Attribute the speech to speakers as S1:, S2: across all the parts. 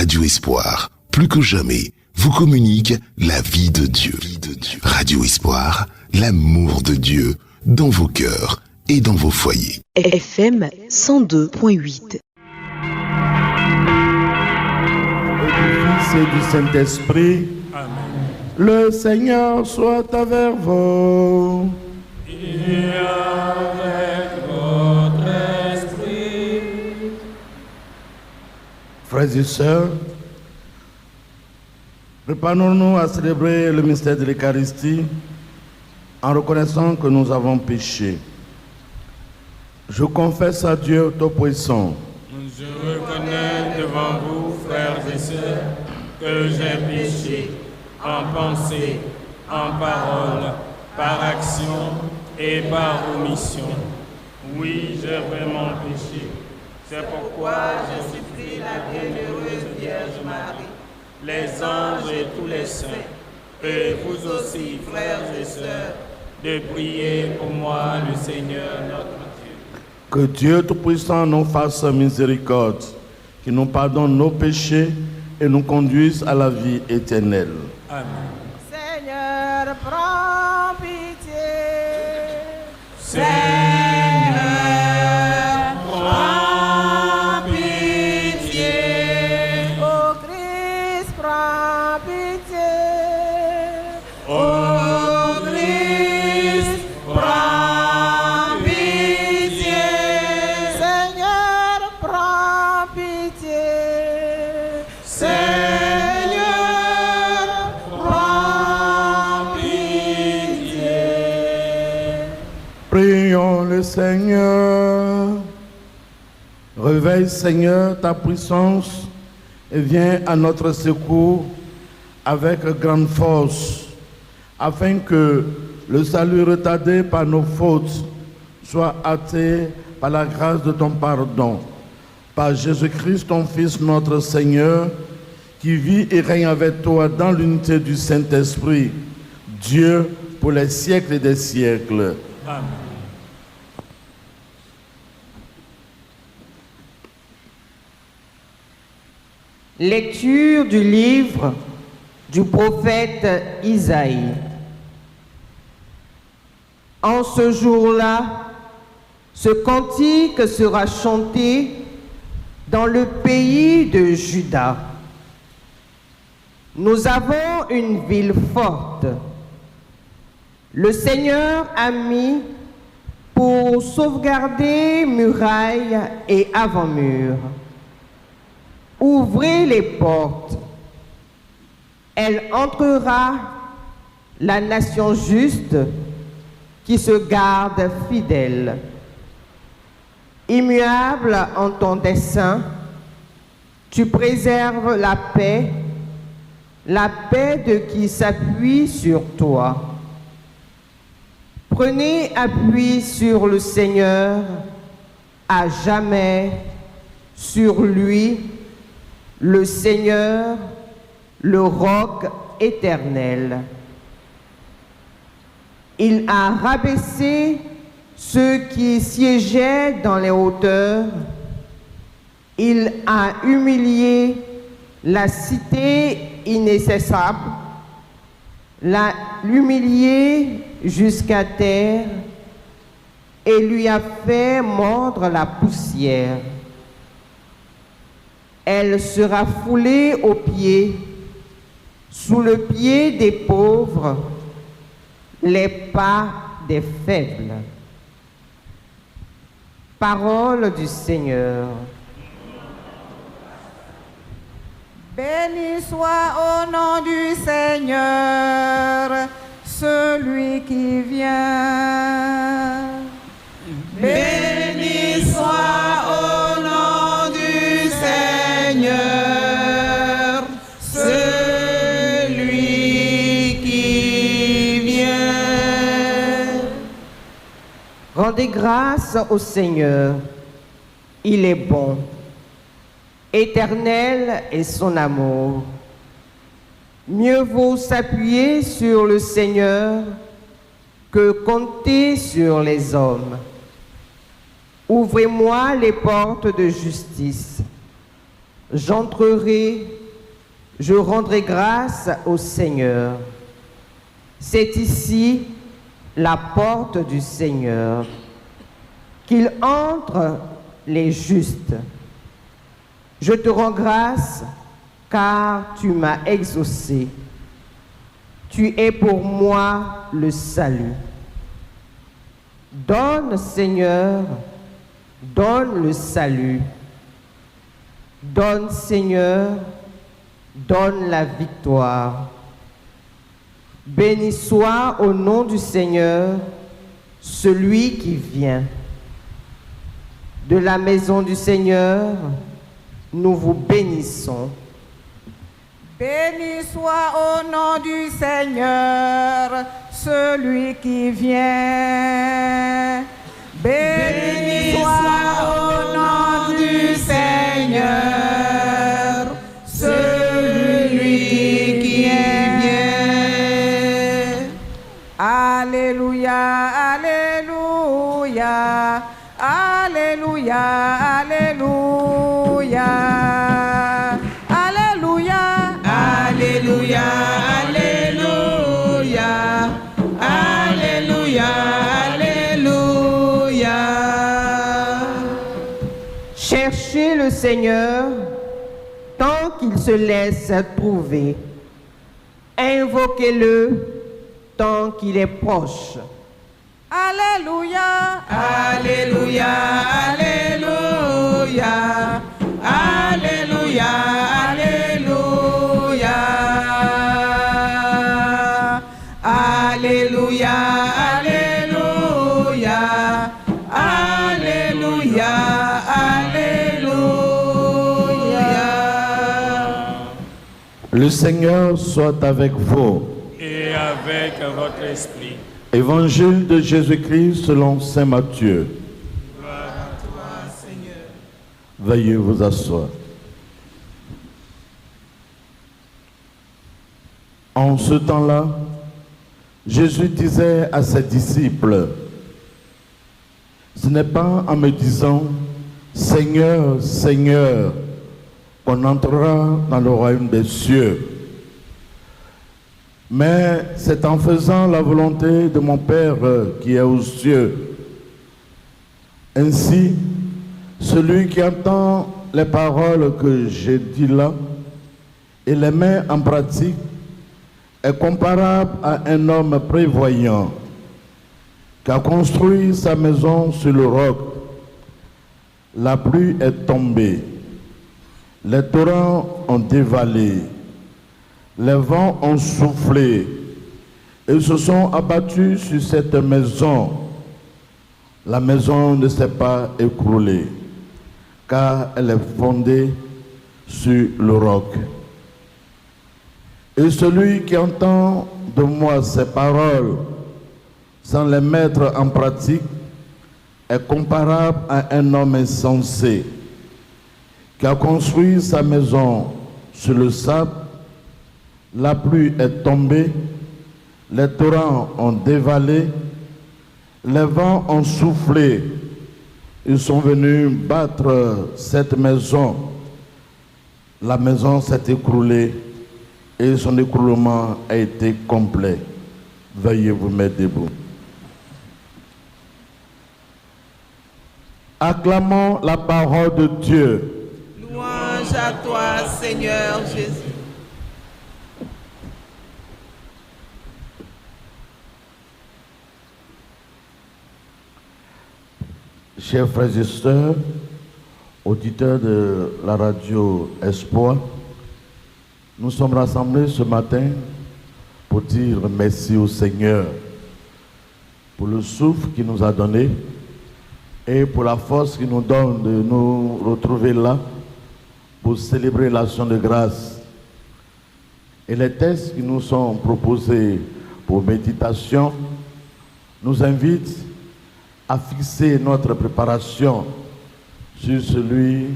S1: Radio Espoir, plus que jamais, vous communique la vie de Dieu. Radio Espoir, l'amour de Dieu dans vos cœurs et dans vos foyers.
S2: FM 102.8.
S3: Du Fils et du Saint-Esprit.
S4: Amen.
S3: Le Seigneur soit avec vous.
S4: Et avec votre esprit.
S3: Frères et sœurs, préparons-nous à célébrer le mystère de l'Eucharistie en reconnaissant que nous avons péché. Je confesse à Dieu Tout-Puissant.
S4: Je reconnais devant vous, frères et sœurs, que j'ai péché en pensée, en parole, par action et par omission. Oui, j'ai vraiment péché. C'est pourquoi je supplie la bienheureuse Vierge Marie, les anges et tous les saints, et vous aussi, frères et sœurs, de prier pour moi, le Seigneur notre Dieu.
S3: Que Dieu Tout-Puissant nous fasse miséricorde, qu'il nous pardonne nos péchés et nous conduise à la vie éternelle.
S4: Amen.
S5: Seigneur, prends pitié.
S4: Seigneur, prends pitié.
S5: Ô Christ, prends pitié.
S4: Ô Christ, prends pitié.
S5: Seigneur, prends pitié.
S4: Seigneur, prends pitié.
S3: Prions le Seigneur. Réveille, Seigneur, ta puissance et viens à notre secours avec grande force, afin que le salut retardé par nos fautes soit hâté par la grâce de ton pardon. Par Jésus-Christ, ton Fils, notre Seigneur, qui vit et règne avec toi dans l'unité du Saint-Esprit, Dieu pour les siècles et des siècles.
S4: Amen.
S6: Lecture du livre du prophète Isaïe. En ce jour-là, ce cantique sera chanté dans le pays de Juda. Nous avons une ville forte. Le Seigneur a mis pour sauvegarder murailles et avant-murs. Ouvrez les portes. Elle entrera, la nation juste qui se garde fidèle. Immuable en ton dessein, tu préserves la paix de qui s'appuie sur toi. Prenez appui sur le Seigneur, à jamais, sur lui, le Seigneur, le roc éternel. Il a rabaissé ceux qui siégeaient dans les hauteurs. Il a humilié la cité inaccessible, l'a humilié jusqu'à terre et lui a fait mordre la poussière. Elle sera foulée aux pieds, sous le pied des pauvres, les pas des faibles. Parole du Seigneur.
S5: Béni soit au nom du Seigneur, celui qui vient. Béni soit au nom du Seigneur, celui qui vient.
S6: Rendez grâce au Seigneur, il est bon. Éternel est son amour. Mieux vaut s'appuyer sur le Seigneur que compter sur les hommes. Ouvrez-moi les portes de justice. j'entrerai, je rendrai grâce au Seigneur. C'est ici la porte du Seigneur. Qu'il entre les justes. Je te rends grâce car tu m'as exaucé. Tu es pour moi le salut. Donne, Seigneur, donne le salut. Donne, Seigneur, donne la victoire. Béni soit au nom du Seigneur celui qui vient. De la maison du Seigneur, nous vous bénissons.
S5: Béni soit au nom du Seigneur celui qui vient. Béni soit au nom du Seigneur celui qui vient. Alléluia, alléluia. Alléluia, alléluia, alléluia, alléluia, alléluia, alléluia, alléluia.
S6: Cherchez le Seigneur tant qu'il se laisse trouver. Invoquez-le tant qu'il est proche.
S5: Alléluia, alléluia, alléluia, alléluia, alléluia, alléluia, alléluia, alléluia, alléluia.
S3: Le Seigneur soit avec vous.
S4: Et avec votre esprit.
S3: Évangile de Jésus-Christ selon saint Matthieu.
S5: Gloire à toi, Seigneur.
S3: Veuillez vous asseoir. En ce temps-là, Jésus disait à ses disciples, « Ce n'est pas en me disant, Seigneur, Seigneur, qu'on entrera dans le royaume des cieux. Mais c'est en faisant la volonté de mon Père qui est aux cieux. Ainsi, celui qui entend les paroles que j'ai dit là et les met en pratique est comparable à un homme prévoyant qui a construit sa maison sur le roc. La pluie est tombée, les torrents ont dévalé, les vents ont soufflé et se sont abattus sur cette maison. La maison ne s'est pas écroulée, car elle est fondée sur le roc. Et celui qui entend de moi ces paroles sans les mettre en pratique est comparable à un homme insensé qui a construit sa maison sur le sable. La pluie est tombée, les torrents ont dévalé, les vents ont soufflé, ils sont venus battre cette maison. La maison s'est écroulée et son écroulement a été complet. Veuillez vous mettre debout. Acclamons la parole de Dieu.
S5: Louange à toi, Seigneur Jésus.
S3: Chers frères et sœurs, auditeurs de la radio Espoir, nous sommes rassemblés ce matin pour dire merci au Seigneur pour le souffle qu'il nous a donné et pour la force qu'il nous donne de nous retrouver là pour célébrer l'action de grâce. Et les textes qui nous sont proposés pour méditation nous invitent à fixer notre préparation sur celui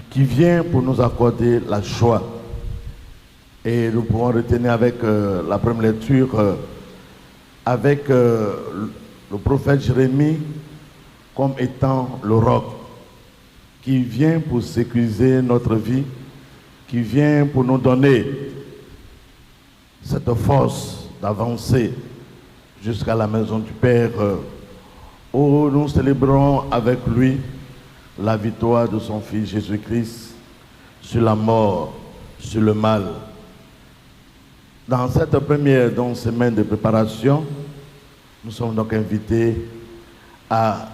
S3: qui vient pour nous accorder la joie. Et nous pouvons retenir avec la première lecture, avec le prophète Jérémie comme étant le roc. qui vient pour sécuriser notre vie, qui vient pour nous donner cette force d'avancer jusqu'à la maison du Père, où nous célébrons avec lui la victoire de son Fils Jésus-Christ sur la mort, sur le mal. Dans cette première semaine de préparation, nous sommes donc invités à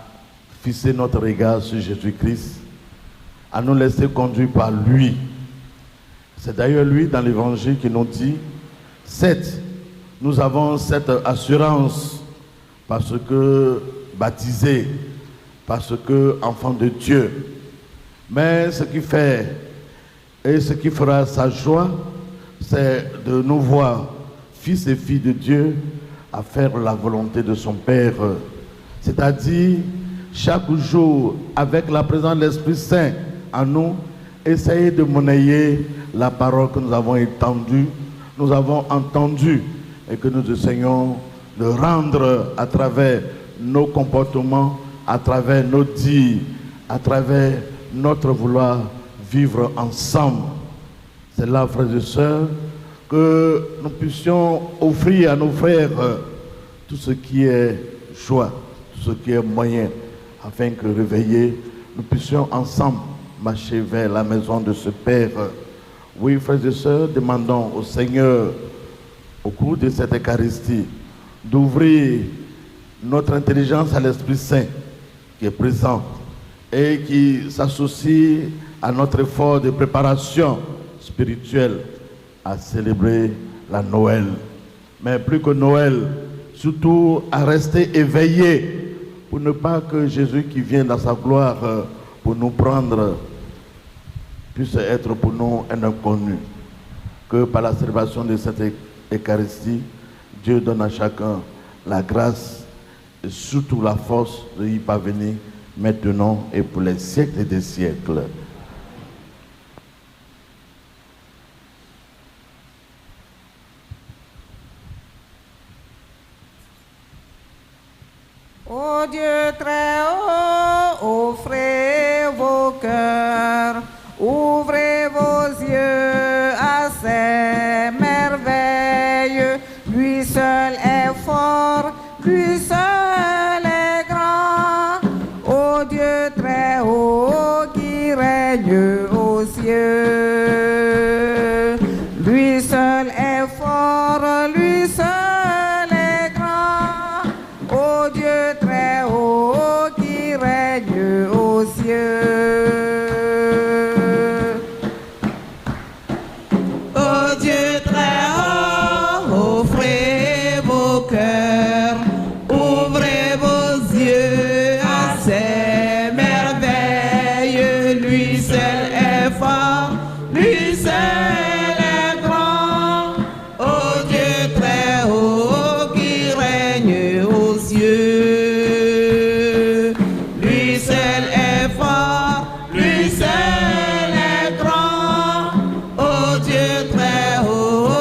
S3: fixer notre regard sur Jésus-Christ, à nous laisser conduire par lui. C'est d'ailleurs lui dans l'évangile qui nous dit, certes, nous avons cette assurance parce que baptisés, parce que enfants de Dieu. Mais ce qui fait et ce qui fera sa joie, c'est de nous voir, fils et filles de Dieu, à faire la volonté de son Père. C'est-à-dire, chaque jour, avec la présence de l'Esprit Saint en nous, essayer de monnayer la parole que nous avons entendue, et que nous essayons de rendre à travers nos comportements, à travers nos dires, à travers notre vouloir vivre ensemble. C'est là, frères et sœurs, que nous puissions offrir à nos frères tout ce qui est joie, tout ce qui est moyen, afin que réveillés, nous puissions ensemble marcher vers la maison de ce Père. Oui, frères et sœurs, demandons au Seigneur, au cours de cette Eucharistie, d'ouvrir notre intelligence à l'Esprit Saint qui est présent et qui s'associe à notre effort de préparation spirituelle à célébrer la Noël. Mais plus que Noël, surtout à rester éveillé pour ne pas que Jésus qui vient dans sa gloire pour nous prendre puisse être pour nous un inconnu. Que par la célébration de cette Eucharistie, Dieu donne à chacun la grâce et surtout la force de y parvenir maintenant et pour les siècles et des siècles.
S5: Ô Dieu très haut, offrez vos cœurs, ouvrez vos yeux à ces merveilles. Lui seul est fort, lui seul est grand. Ô Dieu très haut qui règne aux cieux. Lui seul est fort, lui seul est grand. Ô Dieu très haut qui règne aux cieux. Ô Dieu très haut, offrez vos cœurs, ouvrez vos yeux à ces merveilles. Lui seul est fort, lui seul est grand. Ô Dieu très haut qui règne aux cieux. Lui seul est fort, lui seul est grand. Ô Dieu très haut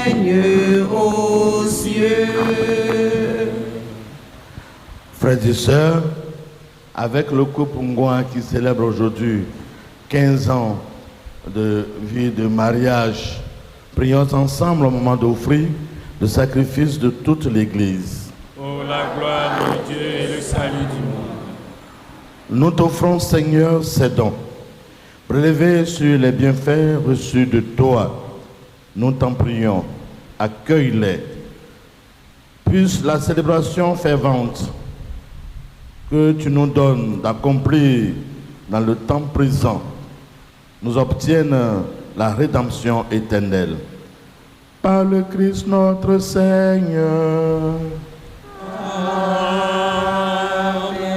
S5: règne aux cieux.
S3: Frères et sœurs, avec le couple Ngouan qui célèbre aujourd'hui 15 ans de vie de mariage, prions ensemble au moment d'offrir le sacrifice de toute l'Église.
S4: Pour la gloire de Dieu et le salut du monde.
S3: Nous t'offrons, Seigneur, ces dons, prélevés sur les bienfaits reçus de toi. Nous t'en prions, accueille-les. Puisse la célébration fervente que tu nous donnes d'accomplir dans le temps présent nous obtienne la rédemption éternelle. Par le Christ notre Seigneur. Amen.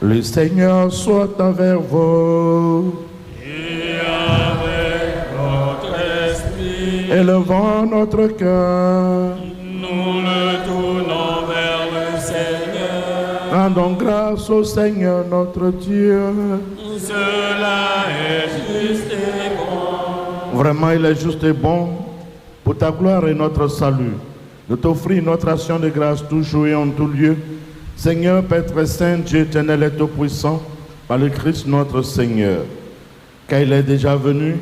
S3: Le Seigneur soit avec vous.
S4: Et avec votre esprit.
S3: Élevons notre cœur.
S4: Nous le tournons vers le Seigneur.
S3: Rendons grâce au Seigneur notre Dieu.
S4: Cela est juste et bon.
S3: Vraiment, il est juste et bon pour ta gloire et notre salut de t'offrir notre action de grâce toujours et en tout lieu. Seigneur, Père très saint, Dieu éternel et tout-puissant, par le Christ notre Seigneur, car il est déjà venu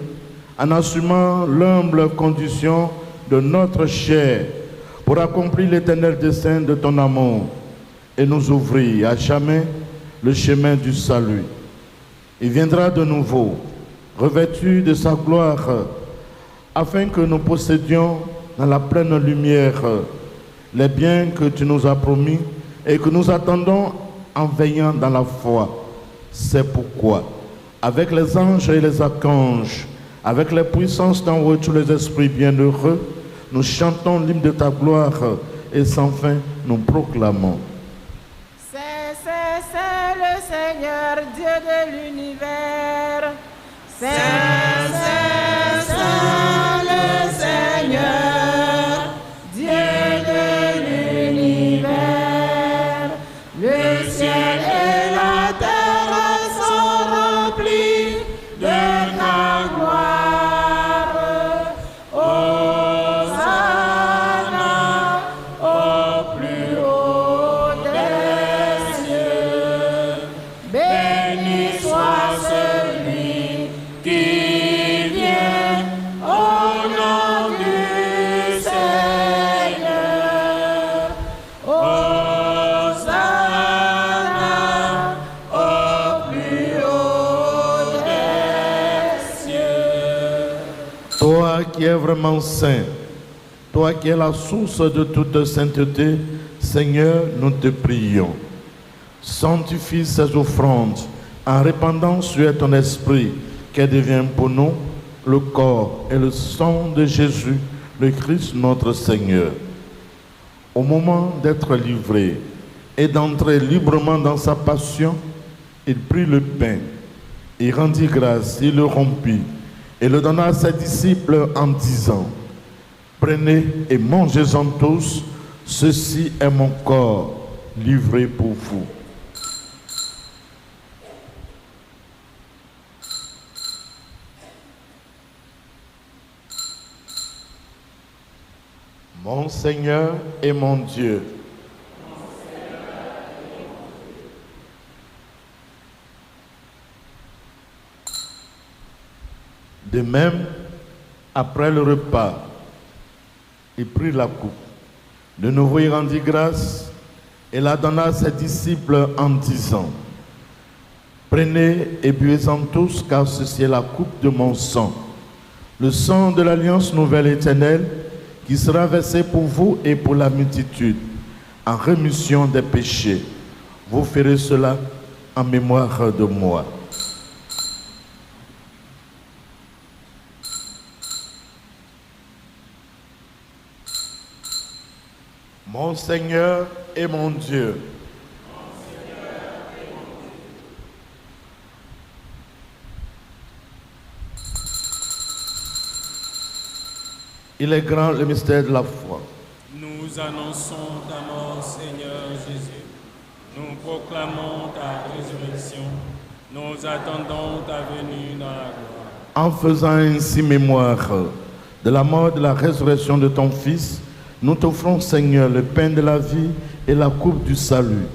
S3: en assumant l'humble condition de notre chair pour accomplir l'éternel dessein de ton amour et nous ouvrir à jamais le chemin du salut. Il viendra de nouveau, revêtu de sa gloire, afin que nous possédions dans la pleine lumière les biens que tu nous as promis et que nous attendons en veillant dans la foi. C'est pourquoi, avec les anges et les archanges, avec les puissances d'en haut, tous les esprits bienheureux, nous chantons l'hymne de ta gloire et sans fin nous proclamons.
S5: C'est le Seigneur, Dieu de l'univers. C'est le Seigneur, Dieu de l'univers. Le ciel et la terre sont remplis de ta gloire. Hosanna au plus haut des cieux. Béni soit celui qui vient au nom du Seigneur. Hosanna au plus haut des cieux.
S3: Toi qui es vraiment saint, toi qui es la source de toute sainteté, Seigneur, nous te prions. Sanctifie ces offrandes en répandant sur ton esprit qu'elle devient pour nous le corps et le sang de Jésus, le Christ notre Seigneur. Au moment d'être livré et d'entrer librement dans sa passion, il prit le pain, il rendit grâce, il le rompit et le donna à ses disciples en disant: prenez et mangez-en tous, ceci est mon corps livré pour vous. Mon Seigneur et mon Dieu. De même, après le repas, il prit la coupe. De nouveau, il rendit grâce et la donna à ses disciples en disant: prenez et buvez-en tous, car ceci est la coupe de mon sang, le sang de l'alliance nouvelle éternelle, qui sera versé pour vous et pour la multitude, en rémission des péchés. Vous ferez cela en mémoire de moi. Mon Seigneur et mon Dieu. Il est grand le mystère de la foi.
S4: Nous annonçons ta mort, Seigneur Jésus. Nous proclamons ta résurrection. Nous attendons ta venue dans la gloire.
S3: En faisant ainsi mémoire de la mort et de la résurrection de ton Fils, nous t'offrons, Seigneur, le pain de la vie et la coupe du salut.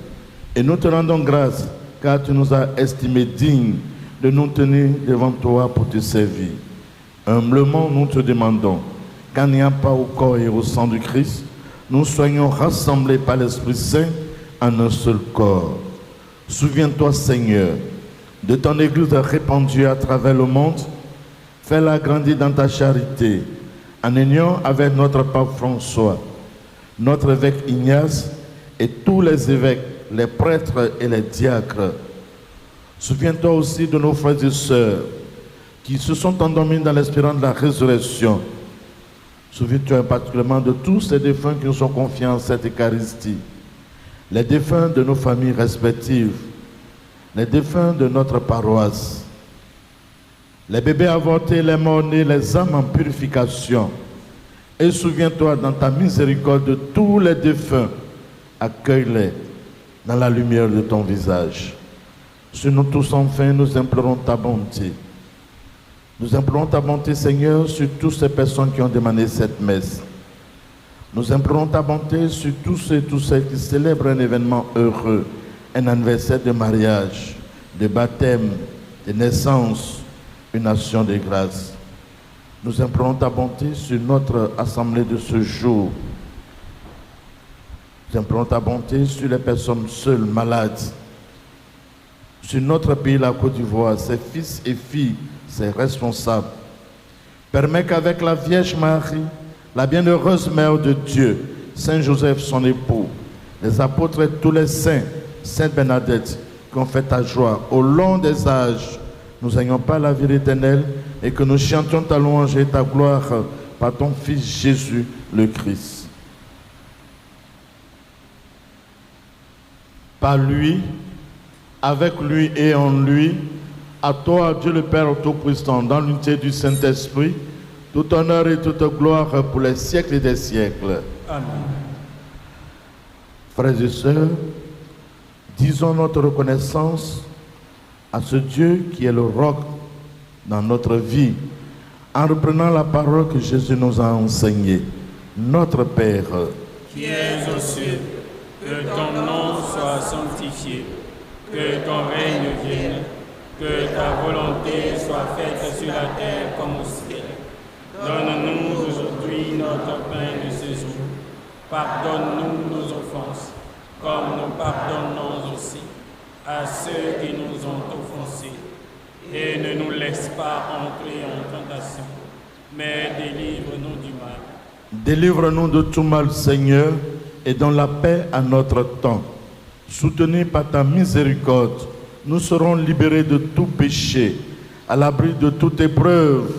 S3: Et nous te rendons grâce, car tu nous as estimés dignes de nous tenir devant toi pour te servir. Humblement, nous te demandons qu'en n'y a pas au corps et au sang du Christ, nous soyons rassemblés par l'Esprit Saint en un seul corps. Souviens-toi, Seigneur, de ton Église répandue à travers le monde. Fais-la grandir dans ta charité, en union avec notre pape François, notre évêque Ignace et tous les évêques, les prêtres et les diacres. Souviens-toi aussi de nos frères et sœurs qui se sont endormis dans l'espérance de la résurrection. Souviens-toi particulièrement de tous ces défunts qui nous sont confiés en cette Eucharistie, les défunts de nos familles respectives, les défunts de notre paroisse, les bébés avortés, les morts-nés, les âmes en purification. Et souviens-toi dans ta miséricorde de tous les défunts, accueille-les dans la lumière de ton visage. Sur nous tous enfin, nous implorons ta bonté. Nous implorons ta bonté, Seigneur, sur toutes ces personnes qui ont demandé cette messe. Nous implorons ta bonté sur tous ceux et toutes celles qui célèbrent un événement heureux, un anniversaire de mariage, de baptême, de naissance, une action de grâce. Nous implorons ta bonté sur notre assemblée de ce jour. Nous implorons ta bonté sur les personnes seules, malades, sur notre pays, la Côte d'Ivoire, ses fils et filles, ses responsables. Permets qu'avec la Vierge Marie, la bienheureuse Mère de Dieu, Saint Joseph, son époux, les apôtres et tous les saints, Sainte Bernadette, qui ont fait ta joie au long des âges, nous ayons pas la vie éternelle et que nous chantions ta louange et ta gloire par ton Fils Jésus le Christ. Par lui, avec lui et en lui, à toi, Dieu le Père Tout-Puissant, dans l'unité du Saint-Esprit, tout honneur et toute gloire pour les siècles et des siècles.
S4: Amen.
S3: Frères et sœurs, disons notre reconnaissance à ce Dieu qui est le roc dans notre vie, en reprenant la parole que Jésus nous a enseignée. Notre Père,
S4: qui es aux cieux, que ton nom soit sanctifié, que ton règne vienne, que ta volonté soit faite sur la terre comme au ciel. Donne-nous aujourd'hui notre pain de ce jour. Pardonne-nous nos offenses, comme nous pardonnons aussi à ceux qui nous ont offensés. Et ne nous laisse pas entrer en tentation, mais délivre-nous du mal.
S3: Délivre-nous de tout mal, Seigneur, et donne la paix à notre temps. Soutenus par ta miséricorde, nous serons libérés de tout péché, à l'abri de toute épreuve,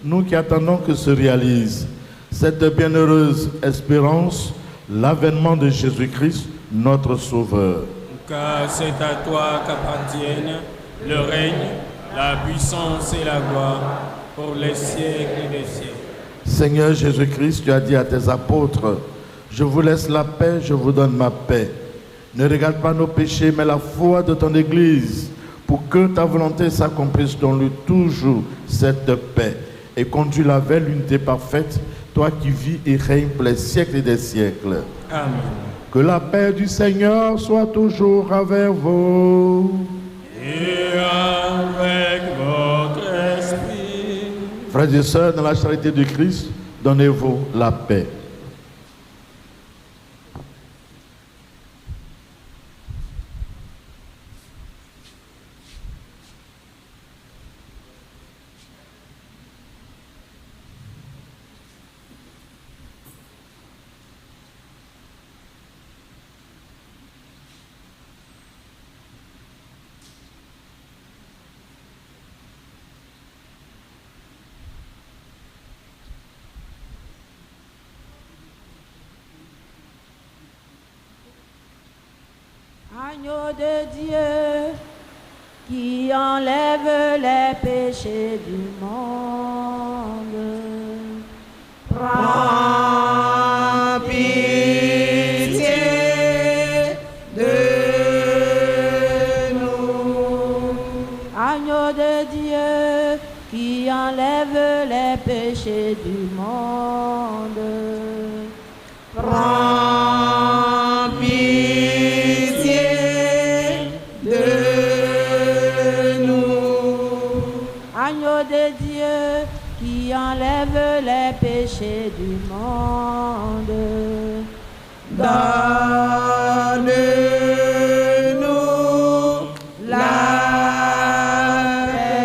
S3: nous qui attendons que se réalise cette bienheureuse espérance, l'avènement de Jésus-Christ, notre Sauveur.
S4: Car c'est à toi qu'appartiennent le règne, la puissance et la gloire pour les siècles des siècles.
S3: Seigneur Jésus-Christ, tu as dit à tes apôtres, je vous laisse la paix, je vous donne ma paix. Ne regarde pas nos péchés, mais la foi de ton Église, pour que ta volonté s'accomplisse. Donne-lui toujours cette paix et conduis-la vers l'unité parfaite, toi qui vis et règnes pour les siècles et des siècles.
S4: Amen.
S3: Que la paix du Seigneur soit toujours avec vous.
S4: Et avec votre esprit.
S3: Frères et sœurs, dans la charité du Christ, donnez-vous la paix.
S7: Agneau de Dieu qui enlève les péchés du monde. Prends pitié de nous. Agneau de Dieu qui qui enlève les péchés du monde.
S5: Prends pitié de nous.
S7: Agneau de Dieu qui enlève les péchés du monde.
S5: Donne-nous la paix.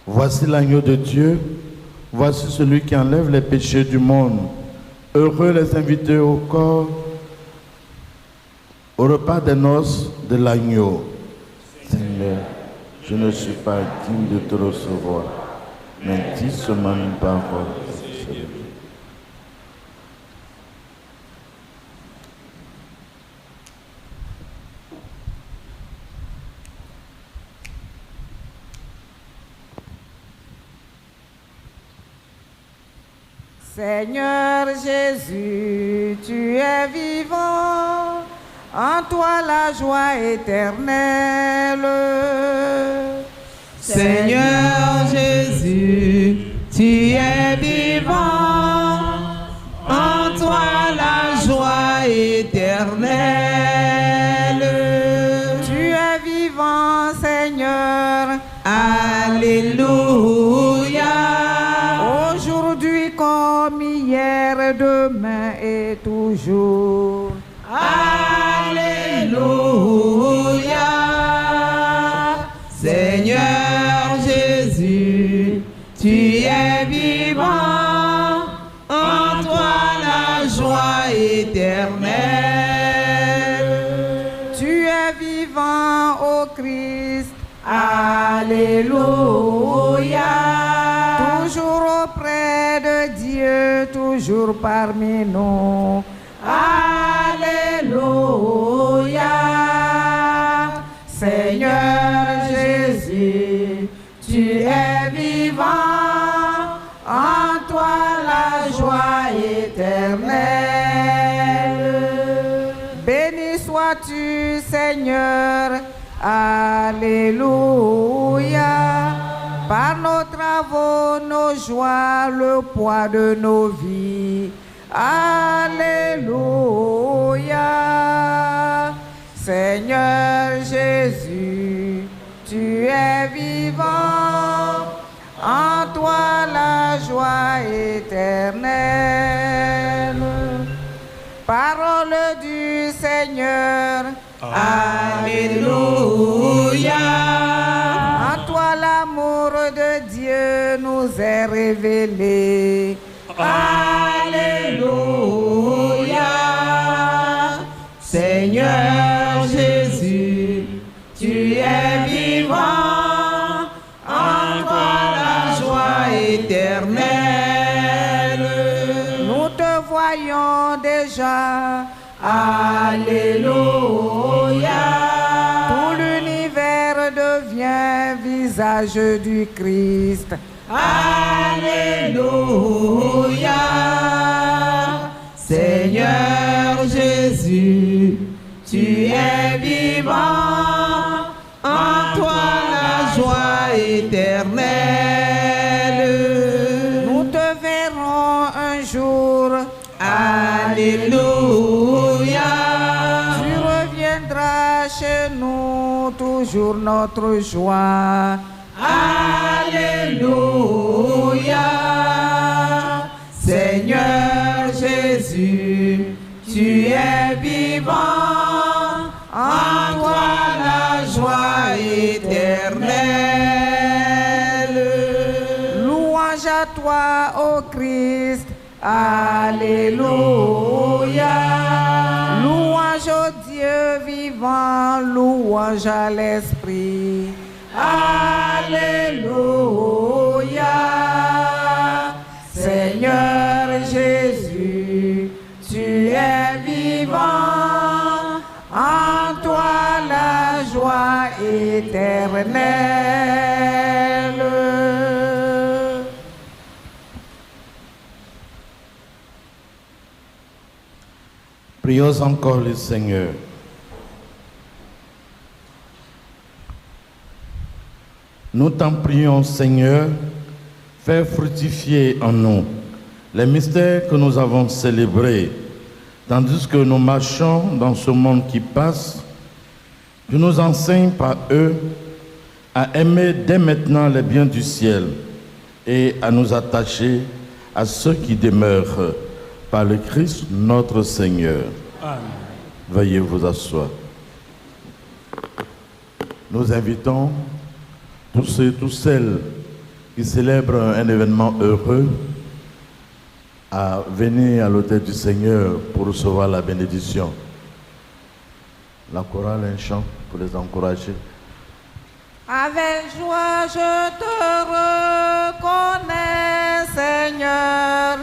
S3: Voici l'agneau de Dieu, voici celui qui enlève les péchés du monde. Heureux les invités au corps, au repas des noces de l'agneau. Seigneur, je ne suis pas digne de te recevoir, mais dis seulement une parole.
S5: Seigneur Jésus, tu es vivant, en toi la joie éternelle.
S8: Seigneur Jésus, tu es vivant, en toi la joie éternelle.
S5: Tu es vivant, Seigneur.
S8: Alléluia.
S5: Aujourd'hui comme hier, demain et toujours.
S8: Alléluia. Seigneur Jésus, tu es vivant, en toi la joie éternelle.
S5: Tu es vivant, ô Christ. Alléluia. Toujours auprès de Dieu, toujours parmi nous. Alléluia. Seigneur Jésus, tu es vivant, en toi la joie éternelle. Béni sois-tu, Seigneur. Alléluia. Par nos travaux, nos joies, le poids de nos vies. Alléluia. Seigneur Jésus, tu es vivant, en toi la joie éternelle. Parole du Seigneur.
S8: Alléluia.
S5: En toi l'amour de Dieu nous est révélé.
S8: Alléluia. Seigneur Jésus, tu es vivant, en toi la joie éternelle.
S5: Nous te voyons déjà. Alléluia. Tout l'univers devient visage du Christ.
S8: Alléluia. Seigneur Jésus, tu es vivant, en toi la joie éternelle.
S5: Nous te verrons un jour.
S8: Alléluia.
S5: Tu reviendras chez nous, toujours notre joie.
S8: Alléluia. Seigneur Jésus, tu es vivant, en toi la joie éternelle.
S5: Louange à toi, ô Christ. Alléluia. Louange au Dieu vivant, louange à l'Esprit. Alléluia. Seigneur Jésus, tu es vivant, en toi la joie éternelle.
S3: Prions encore le Seigneur. Nous t'en prions, Seigneur, fais fructifier en nous les mystères que nous avons célébrés, tandis que nous marchons dans ce monde qui passe. Tu nous enseignes par eux à aimer dès maintenant les biens du ciel et à nous attacher à ceux qui demeurent par le Christ notre Seigneur.
S4: Amen.
S3: Veuillez vous asseoir. Nous invitons tous ceux et toutes celles qui célèbrent un événement heureux à venir à l'autel du Seigneur pour recevoir la bénédiction. La chorale, un chant pour les encourager.
S5: Avec joie, je te reconnais, Seigneur,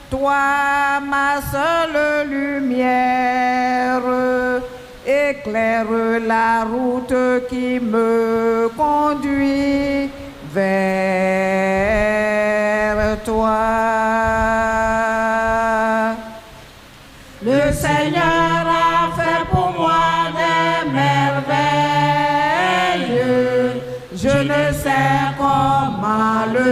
S5: toi, ma seule lumière. Éclaire la route qui me conduit vers toi. Le Seigneur a fait pour moi des merveilles. Je ne sais comment le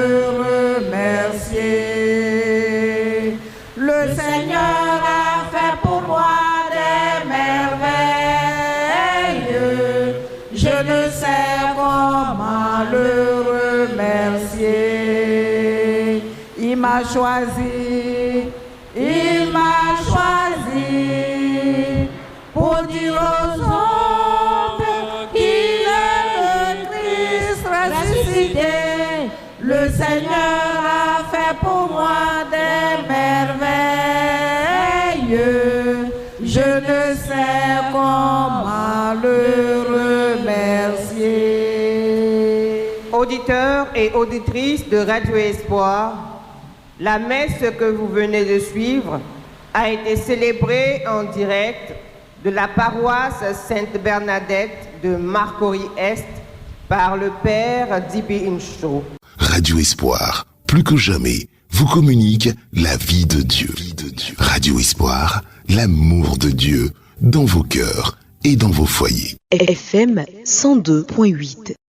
S5: remercier. Le Seigneur a fait pour moi des merveilles. Je ne sais comment le remercier. Il m'a choisi. Il m'a choisi pour dire aux hommes qu'il est le Christ ressuscité. Le Seigneur a fait pour moi des merveilles. Je ne sais comment le remercier.
S6: Auditeurs et auditrices de Radio Espoir, la messe que vous venez de suivre a été célébrée en direct de la paroisse Sainte-Bernadette de Marcory-Est par le Père Dibi Incho.
S1: Radio Espoir, plus que jamais, vous communique la vie de Dieu. Radio Espoir, l'amour de Dieu dans vos cœurs et dans vos foyers.
S2: FM 102.8